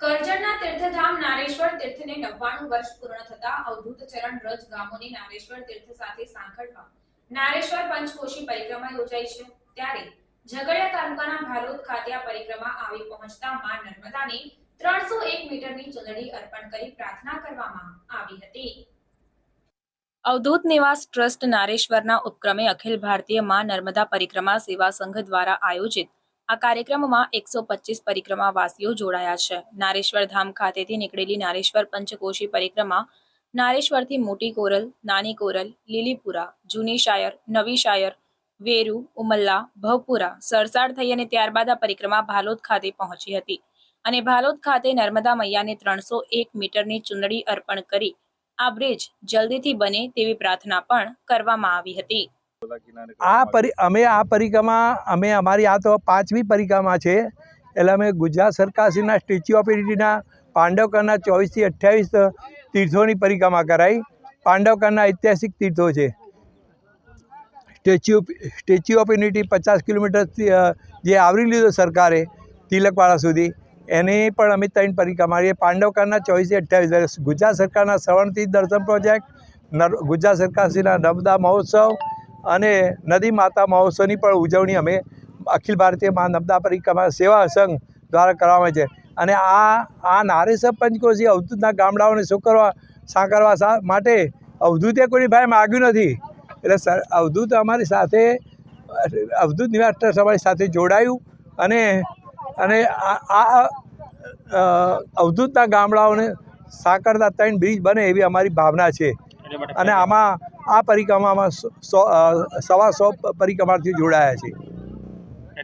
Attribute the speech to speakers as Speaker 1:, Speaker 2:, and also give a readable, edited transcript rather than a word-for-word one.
Speaker 1: કરજણના તીર્થધામ નારેશ્વર તીર્થને 99 વર્ષ પૂર્ણ થતા અવધૂત ચરણ રજ ગામોની નારેશ્વર તીર્થ સાથે સાંકળવા નારેશ્વર પંચકોશી પરિક્રમા યોજાઈ છે। ત્યારે ઝઘડિયા તાલુકાના ભાલોદ ખાતે આ પરિક્રમા આવી પહોંચતા માં નર્મદાની 301 મીટરની ચુંદડી અર્પણ કરી પ્રાર્થના કરવામાં આવી હતી। અવધૂત નિવાસ ટ્રસ્ટ નારેશ્વરના ઉપક્રમે અખિલ ભારતીય માં નર્મદા પરિક્રમા સેવા સંઘ દ્વારા આયોજિત આ કાર્યક્રમમાં 125 પરિક્રમાવાસીઓ જોડાયા છે। નારેશ્વર ધામ ખાતેથી નીકળેલી નારેશ્વર પંચકોશી પરિક્રમા નારેશ્વરથી મોટી કોરલ, નાની કોરલ, લીલીપુરા, જૂની શાયર, નવી શાયર, વેરુ, ઉમલ્લા, ભવપુરા, સરસાડ થઈ અને ત્યારબાદ આ પરિક્રમા ભાલોદ ખાતે પહોંચી હતી અને ભાલોદ ખાતે નર્મદા મૈયાને 301 મીટરની ચુંદડી અર્પણ કરી આ બ્રિજ જલ્દીથી બને તેવી પ્રાર્થના પણ કરવામાં આવી હતી।
Speaker 2: અમે અમારી આ તો 5મી પરિક્રમા છે। એટલે અમે ગુજરાત સરકારશ્રીના સ્ટેચ્યુ ઓફ યુનિટીના પાંડવકરના 24 થી 28 તીર્થોની પરિક્રમા કરાઈ। પાંડવકરના ઐતિહાસિક તીર્થો છે। સ્ટેચ્યુ ઓફ યુનિટી 50 કિલોમીટર જે આવરી લીધો સરકારે તિલકવાડા સુધી, એની પણ અમે 3 પરિક્રમા કરીએ। પાંડવકરના 24 થી 28, ગુજરાત સરકારના શ્રવણતીર્થ દર્શન પ્રોજેક્ટ, ગુજરાત સરકારશ્રીના નર્મદા મહોત્સવ અને નદી માતા મહોત્સવની પણ ઉજવણી અમે અખિલ ભારતીય મા નર્મદા પરિક્રમા સેવા સંઘ દ્વારા કરવામાં છે। અને આ નારેશ્વર પંચકોશી અવધૂતના ગામડાઓને સાંકળવા માટે અવધૂતે કોઈ ભાઈ માગ્યું નથી। એટલે અવધૂત અમારી સાથે, અવધૂત નિવાસ ટ્રસ્ટ અમારી સાથે જોડાયું અને આ અવધૂતના ગામડાઓને સાંકળતા 3 બ્રિજ બને એવી અમારી ભાવના છે। અને આમાં આ પરિક્રમામાં 125 પરિક્રમાર્થીઓ જોડાયા છે।